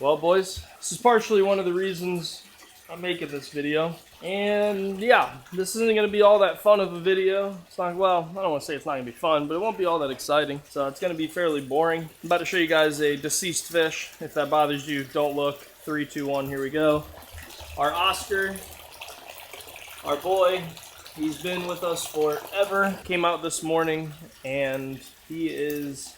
Well, boys, this is partially one of the reasons I'm making this video. And yeah, this isn't going to be all that fun of a video. It's not, well, I don't want to say it's not going to be fun, but it won't be all that exciting. So it's going to be fairly boring. I'm about to show you guys a deceased fish. If that bothers you, don't look. 3, 2, 1, here we go. Our Oscar, our boy, he's been with us forever. Came out this morning and he is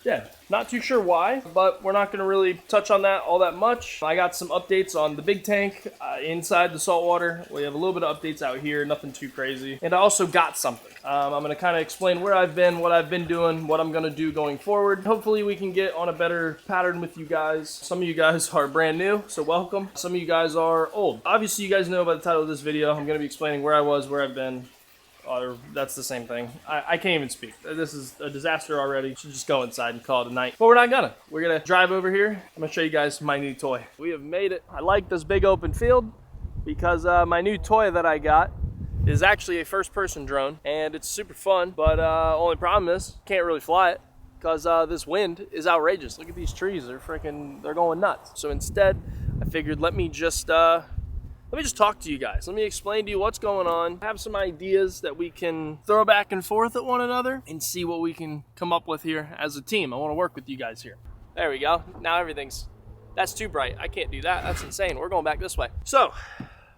dead. Not too sure why, but we're not going to really touch on that all that much. I got some updates on the big tank inside the saltwater. We have a little bit of updates out here, nothing too crazy. And I also got something. I'm going to kind of explain where I've been, what I've been doing, what I'm going to do going forward. Hopefully we can get on a better pattern with you guys. Some of you guys are brand new, so welcome. Some of you guys are old. Obviously you guys know by the title of this video, I'm going to be explaining where I was, where I've been. That's the same thing. I can't even speak. This is a disaster already. Should just go inside and call it a night. But we're not gonna. We're gonna drive over here. I'm gonna show you guys my new toy. We have made it. I like this big open field because my new toy that I got is actually a first-person drone, and it's super fun. But only problem is, can't really fly it because this wind is outrageous. Look at these trees. They're going nuts. So instead, I figured let me just talk to you guys. Let me explain to you what's going on. Have some ideas that we can throw back and forth at one another and see what we can come up with here as a team. I want to work with you guys here. There we go. Now that's too bright. I can't do that. That's insane. We're going back this way. So,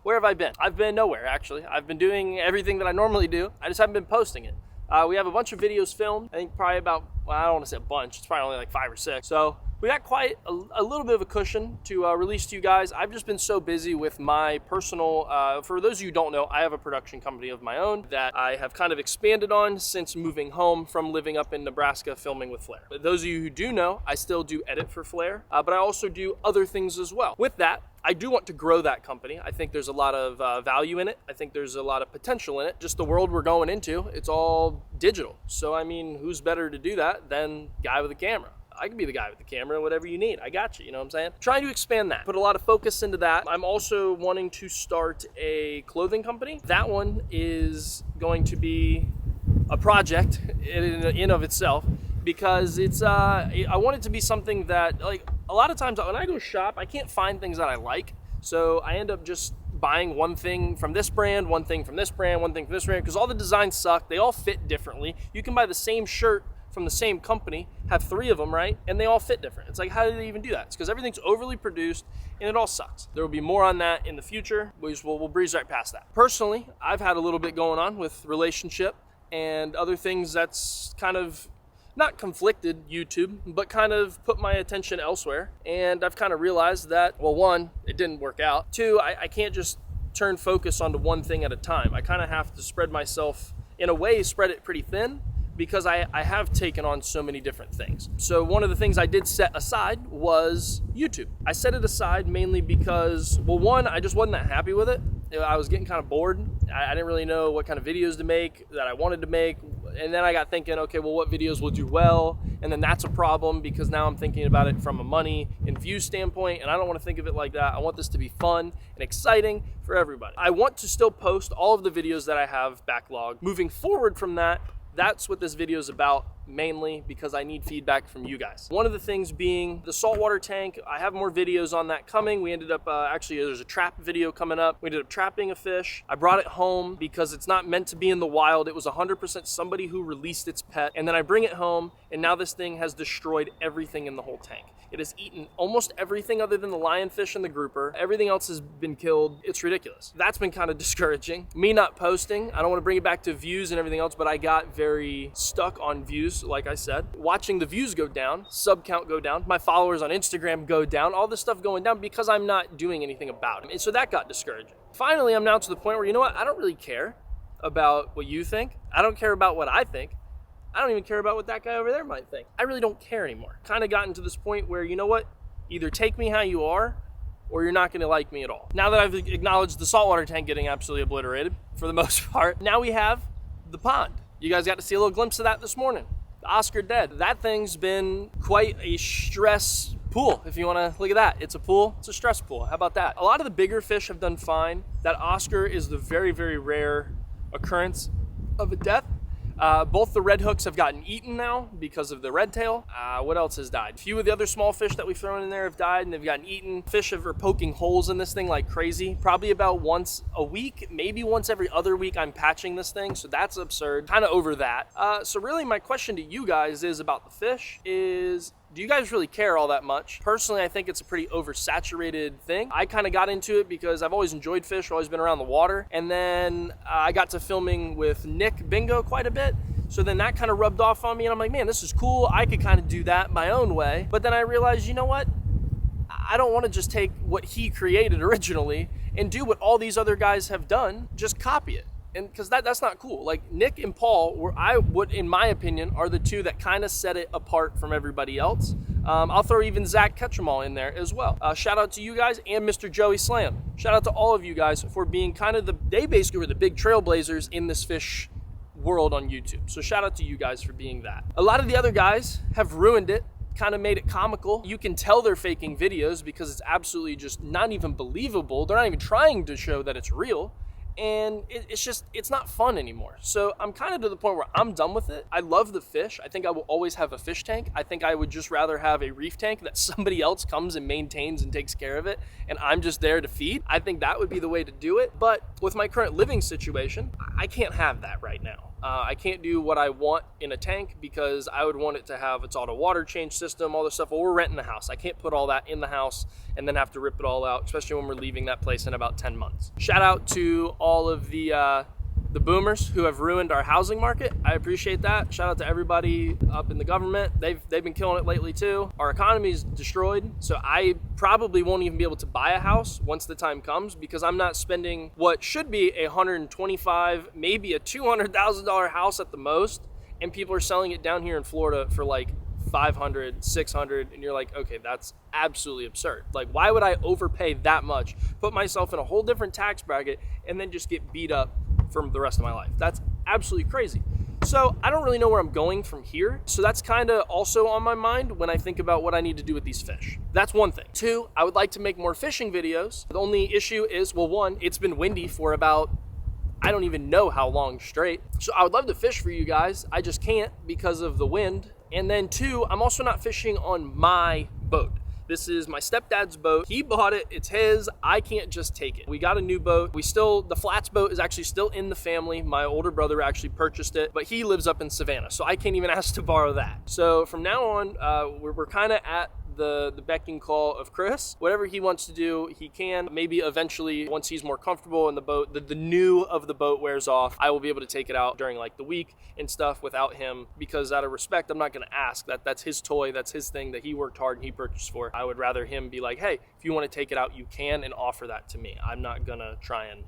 where have I been? I've been nowhere, actually. I've been doing everything that I normally do. I just haven't been posting it. We have a bunch of videos filmed. I think probably about, well, I don't want to say a bunch. It's probably only like 5 or 6. So, we got quite a little bit of a cushion to release to you guys. I've just been so busy with my personal, for those of you who don't know, I have a production company of my own that I have kind of expanded on since moving home from living up in Nebraska filming with Flair. But those of you who do know, I still do edit for Flair, but I also do other things as well. With that, I do want to grow that company. I think there's a lot of value in it. I think there's a lot of potential in it. Just the world we're going into, it's all digital. So I mean, who's better to do that than guy with a camera? I can be the guy with the camera, whatever you need. I got you know what I'm saying? Trying to expand that, put a lot of focus into that. I'm also wanting to start a clothing company. That one is going to be a project in of itself because it's, I want it to be something that, like, a lot of times when I go shop, I can't find things that I like. So I end up just buying one thing from this brand, one thing from this brand, one thing from this brand, because all the designs suck. They all fit differently. You can buy the same shirt from the same company, have 3 of them, right? And they all fit different. It's like, how do they even do that? It's because everything's overly produced and it all sucks. There will be more on that in the future. We'll breeze right past that. Personally, I've had a little bit going on with relationship and other things that's kind of not conflicted YouTube, but kind of put my attention elsewhere. And I've kind of realized that, well, 1, it didn't work out. 2, I can't just turn focus onto one thing at a time. I kind of have to spread myself, in a way, spread it pretty thin, because I have taken on so many different things. So one of the things I did set aside was YouTube. I set it aside mainly because, well, 1, I just wasn't that happy with it. I was getting kind of bored. I didn't really know what kind of videos to make that I wanted to make. And then I got thinking, okay, well, what videos will do well? And then that's a problem because now I'm thinking about it from a money and view standpoint, and I don't want to think of it like that. I want this to be fun and exciting for everybody. I want to still post all of the videos that I have backlogged. Moving forward from that, that's what this video is about, mainly because I need feedback from you guys. One of the things being the saltwater tank. I have more videos on that coming. We ended up, actually there's a trap video coming up. We ended up trapping a fish. I brought it home because it's not meant to be in the wild. It was 100% somebody who released its pet. And then I bring it home and now this thing has destroyed everything in the whole tank. It has eaten almost everything other than the lionfish and the grouper. Everything else has been killed. It's ridiculous. That's been kind of discouraging. Me not posting, I don't want to bring it back to views and everything else, but I got very stuck on views, like I said. Watching the views go down, sub count go down, my followers on Instagram go down, all this stuff going down because I'm not doing anything about it. And so that got discouraging. Finally, I'm now to the point where, you know what? I don't really care about what you think. I don't care about what I think. I don't even care about what that guy over there might think. I really don't care anymore. Kind of gotten to this point where, you know what? Either take me how you are, or you're not gonna like me at all. Now that I've acknowledged the saltwater tank getting absolutely obliterated, for the most part, now we have the pond. You guys got to see a little glimpse of that this morning. The Oscar dead. That thing's been quite a stress pool, if you wanna look at that. It's a pool, it's a stress pool. How about that? A lot of the bigger fish have done fine. That Oscar is the very, very rare occurrence of a death. Both the red hooks have gotten eaten now because of the red tail. What else has died? A few of the other small fish that we've thrown in there have died and they've gotten eaten. Fish are poking holes in this thing like crazy. Probably about once a week, maybe once every other week I'm patching this thing, so that's absurd. Kind of over that. So really my question to you guys is about the fish is, do you guys really care all that much? Personally, I think it's a pretty oversaturated thing. I kind of got into it because I've always enjoyed fish, always been around the water. And then I got to filming with Nick Bingo quite a bit. So then that kind of rubbed off on me and I'm like, man, this is cool. I could kind of do that my own way. But then I realized, you know what? I don't want to just take what he created originally and do what all these other guys have done, just copy it. And because that's not cool. Like Nick and Paul, in my opinion, are the two that kind of set it apart from everybody else. I'll throw even Zach Ketchumall in there as well. Shout out to you guys and Mr. Joey Slam. Shout out to all of you guys for being kind of they basically were the big trailblazers in this fish world on YouTube. So shout out to you guys for being that. A lot of the other guys have ruined it, kind of made it comical. You can tell they're faking videos because it's absolutely just not even believable. They're not even trying to show that it's real. And it's not fun anymore. So I'm kind of to the point where I'm done with it. I love the fish. I think I will always have a fish tank. I think I would just rather have a reef tank that somebody else comes and maintains and takes care of it, and I'm just there to feed. I think that would be the way to do it. But with my current living situation, I can't have that right now. I can't do what I want in a tank because I would want it to have its auto water change system, all this stuff. Well, we're renting a house. I can't put all that in the house and then have to rip it all out, especially when we're leaving that place in about 10 months. Shout out to all of the boomers who have ruined our housing market. I appreciate that. Shout out to everybody up in the government. They've been killing it lately too. Our economy is destroyed, so I probably won't even be able to buy a house once the time comes because I'm not spending what should be a $125,000, maybe a $200,000 house at the most, and people are selling it down here in Florida for like $500, $600, and you're like, okay, that's absolutely absurd. Like, why would I overpay that much, put myself in a whole different tax bracket, and then just get beat up for the rest of my life? That's absolutely crazy. So I don't really know where I'm going from here. So that's kind of also on my mind when I think about what I need to do with these fish. That's one thing. Two, I would like to make more fishing videos. The only issue is, well, one, it's been windy for about, I don't even know how long straight. So I would love to fish for you guys. I just can't because of the wind. And then two, I'm also not fishing on my boat. This is my stepdad's boat. He bought it, it's his. I can't just take it. We got a new boat. The flats boat is actually still in the family. My older brother actually purchased it, but he lives up in Savannah, so I can't even ask to borrow that. So from now on, we're kind of at the beck and call of Chris. Whatever he wants to do, he can. Maybe eventually, once he's more comfortable in the boat, the new of the boat wears off, I will be able to take it out during like the week and stuff without him, because out of respect, I'm not gonna ask. That's his toy, that's his thing that he worked hard and he purchased for. I would rather him be like, hey, if you wanna take it out, you can, and offer that to me. I'm not gonna try and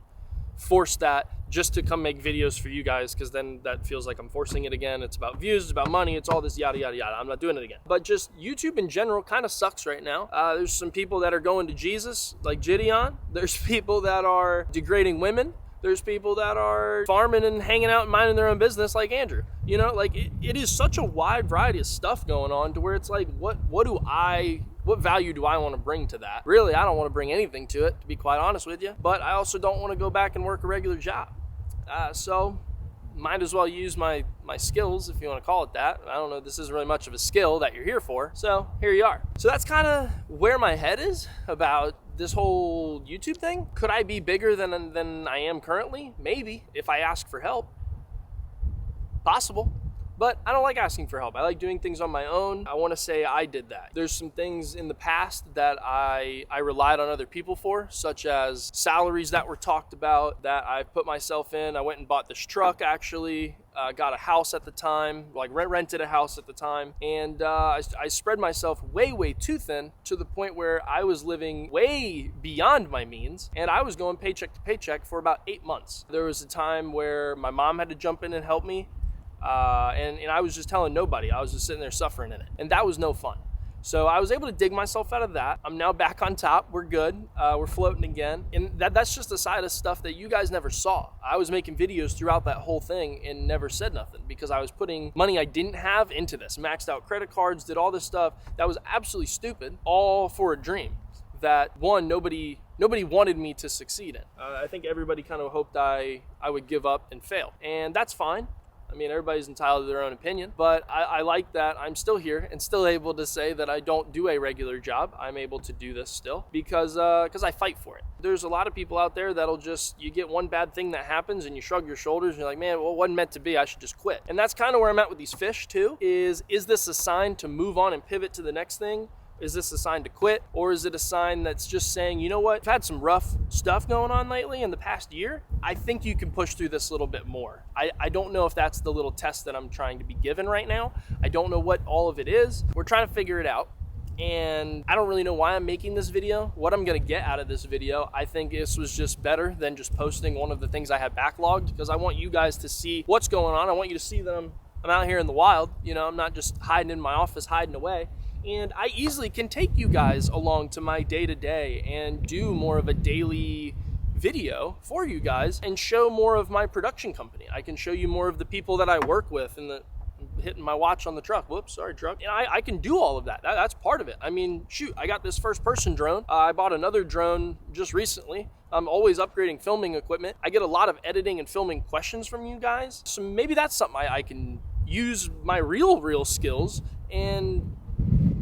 force that just to come make videos for you guys, because then that feels like I'm forcing it again. It's about views, it's about money, it's all this yada yada yada. I'm not doing it again. But just YouTube in general kind of sucks right now. There's some people that are going to Jesus like Gideon. There's people that are degrading women. There's people that are farming and hanging out and minding their own business like Andrew. You know, like it is such a wide variety of stuff going on to where it's like, what value do I want to bring to that? Really, I don't want to bring anything to it, to be quite honest with you. But I also don't want to go back and work a regular job. So might as well use my skills, if you want to call it that. I don't know, this isn't really much of a skill that you're here for. So here you are. So that's kind of where my head is about this whole YouTube thing. Could I be bigger than I am currently? Maybe, if I ask for help. Possible. But I don't like asking for help. I like doing things on my own. I want to say I did that. There's some things in the past that I relied on other people for, such as salaries that were talked about that I put myself in. I went and bought this truck, actually. Got a house at the time, like rented a house at the time. And I spread myself way too thin, to the point where I was living way beyond my means. And I was going paycheck to paycheck for about 8 months. There was a time where my mom had to jump in and help me. And I was just telling nobody. I was just sitting there suffering in it. And that was no fun. So I was able to dig myself out of that. I'm now back on top. We're good. We're floating again. And that's just the side of stuff that you guys never saw. I was making videos throughout that whole thing and never said nothing, because I was putting money I didn't have into this. Maxed out credit cards, did all this stuff that was absolutely stupid, all for a dream that, one, nobody wanted me to succeed in. I think everybody kind of hoped I would give up and fail. And that's fine. I mean, everybody's entitled to their own opinion, but I like that I'm still here and still able to say that I don't do a regular job. I'm able to do this still because I fight for it. There's a lot of people out there that'll just, you get one bad thing that happens and you shrug your shoulders and you're like, man, well, it wasn't meant to be. I should just quit. And that's kind of where I'm at with these fish too, is this a sign to move on and pivot to the next thing? Is this a sign to quit? Or is it a sign that's just saying, you know what, I've had some rough stuff going on lately in the past year. I think you can push through this a little bit more. I don't know if that's the little test that I'm trying to be given right now. I don't know what all of it is. We're trying to figure it out. And I don't really know why I'm making this video, what I'm gonna get out of this video. I think this was just better than just posting one of the things I had backlogged, because I want you guys to see what's going on. I want you to see that I'm out here in the wild. You know, I'm not just hiding in my office, hiding away. And I easily can take you guys along to my day-to-day and do more of a daily video for you guys and show more of my production company. I can show you more of the people that I work with and hitting my watch on the truck. Whoops, sorry, truck. And I can do all of that. That's part of it. I mean, shoot, I got this first-person drone. I bought another drone just recently. I'm always upgrading filming equipment. I get a lot of editing and filming questions from you guys. So maybe that's something I can use my real skills and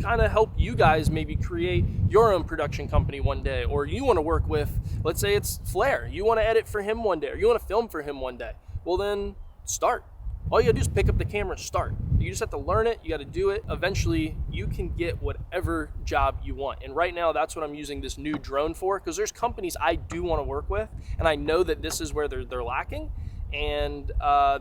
kind of help you guys maybe create your own production company one day. Or you want to work with, let's say it's Flair, you want to edit for him one day, or you want to film for him one day. Well, then start. All you gotta do is pick up the camera and start. You just have to learn it, you gotta do it. Eventually you can get whatever job you want. And right now that's what I'm using this new drone for, because there's companies I do want to work with and I know that this is where they're lacking. And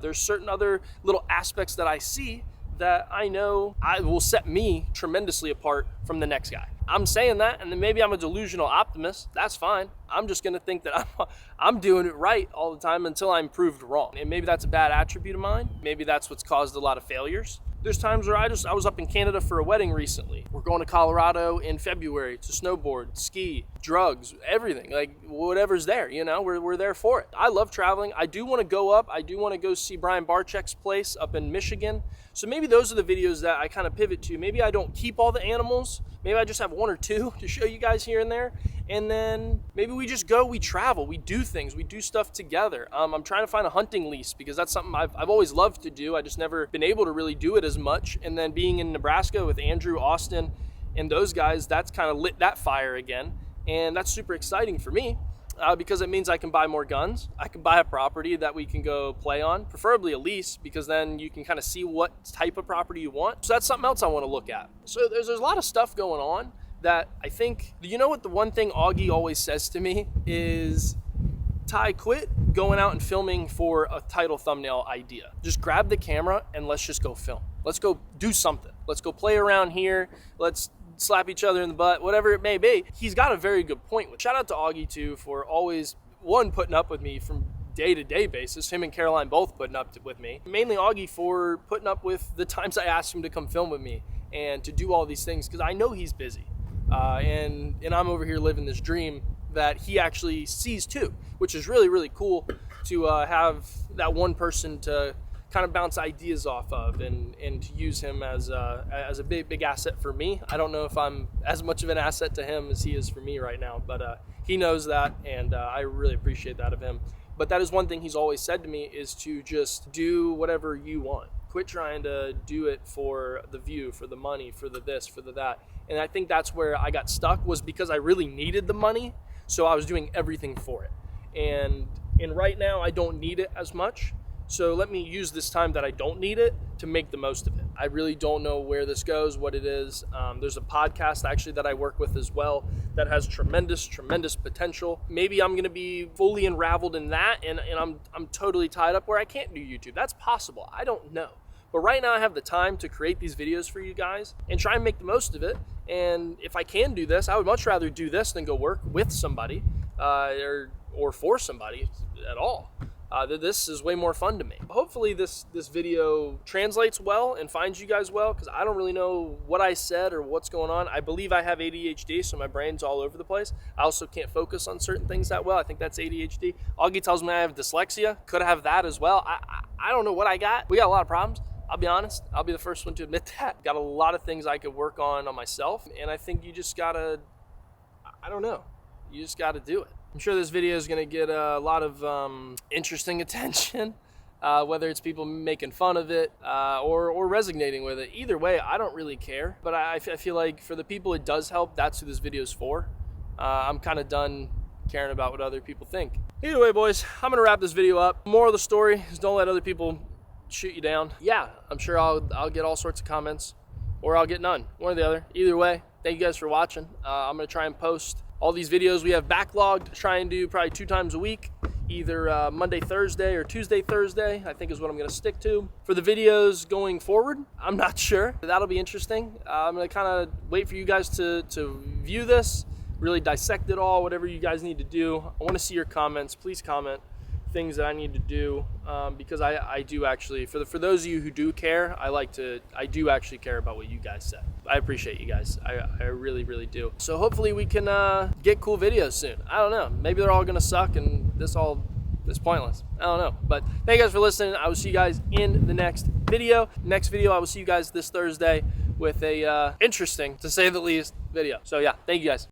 there's certain other little aspects that I see that I know I will set me tremendously apart from the next guy. I'm saying that, and then maybe I'm a delusional optimist. That's fine. I'm just gonna think that I'm doing it right all the time until I'm proved wrong. And maybe that's a bad attribute of mine. Maybe that's what's caused a lot of failures. There's times where I was up in Canada for a wedding recently. We're going to Colorado in February to snowboard, ski, drugs, everything, like whatever's there, you know, we're there for it. I love traveling. I do want to go up. I do want to go see Brian Barczyk's place up in Michigan. So maybe those are the videos that I kind of pivot to. Maybe I don't keep all the animals. Maybe I just have one or two to show you guys here and there. And then maybe we just go, we travel, we do things, we do stuff together. I'm trying to find a hunting lease because that's something I've always loved to do. I just never been able to really do it as much. And then being in Nebraska with Andrew, Austin, and those guys, that's kind of lit that fire again. And that's super exciting for me because it means I can buy more guns. I can buy a property that we can go play on, preferably a lease, because then you can kind of see what type of property you want. So that's something else I want to look at. So there's a lot of stuff going on that I think, you know what the one thing Augie always says to me is, Ty, quit going out and filming for a title thumbnail idea. Just grab the camera and let's just go film. Let's go do something. Let's go play around here. Let's slap each other in the butt, whatever it may be. He's got a very good point with. Shout out to Augie too for always, one, putting up with me from day-to-day basis. Him and Caroline both putting up with me. Mainly Augie for putting up with the times I asked him to come film with me and to do all these things because I know he's busy. And I'm over here living this dream that he actually sees too, which is really, really cool to have that one person to kind of bounce ideas off of and to use him as a big asset for me. I don't know if I'm as much of an asset to him as he is for me right now, but he knows that, and I really appreciate that of him. But that is one thing he's always said to me, is to just do whatever you want. Quit trying to do it for the view, for the money, for the this, for the that. And I think that's where I got stuck, was because I really needed the money, so I was doing everything for it. And right now I don't need it as much, so let me use this time that I don't need it to make the most of it. I really don't know where this goes, what it is. There's a podcast actually that I work with as well that has tremendous potential. Maybe I'm gonna be fully unraveled in that and I'm totally tied up where I can't do YouTube. That's possible, I don't know. But right now I have the time to create these videos for you guys and try and make the most of it. And if I can do this, I would much rather do this than go work with somebody or for somebody at all. This is way more fun to me. Hopefully this video translates well and finds you guys well, because I don't really know what I said or what's going on. I believe I have ADHD, so my brain's all over the place. I also can't focus on certain things that well. I think that's ADHD. Augie tells me I have dyslexia. Could have that as well. I don't know what I got. We got a lot of problems. I'll be honest. I'll be the first one to admit that. Got a lot of things I could work on myself, and I think you just gotta, I don't know. You just gotta do it. I'm sure this video is gonna get a lot of interesting attention. whether it's people making fun of it or resonating with it. Either way, I don't really care. But I feel like for the people it does help, that's who this video is for. I'm kind of done caring about what other people think. Either way, boys, I'm gonna wrap this video up. Moral of the story is don't let other people shoot you down. Yeah, I'm sure I'll get all sorts of comments, or I'll get none, one or the other. Either way, thank you guys for watching. I'm gonna try and post all these videos we have backlogged, try and do probably 2 times a week, either Monday, Thursday, or Tuesday, Thursday, I think is what I'm gonna stick to. For the videos going forward, I'm not sure. That'll be interesting. I'm gonna kind of wait for you guys to view this, really dissect it all, whatever you guys need to do. I wanna see your comments. Please comment things that I need to do, because I do actually, for those of you who do care, I do actually care about what you guys say. I appreciate you guys. I really, really do. So hopefully we can get cool videos soon. I don't know. Maybe they're all gonna suck and this is pointless. I don't know. But thank you guys for listening. I will see you guys in the next video. Next video, I will see you guys this Thursday with a interesting, to say the least, video. So yeah, thank you guys.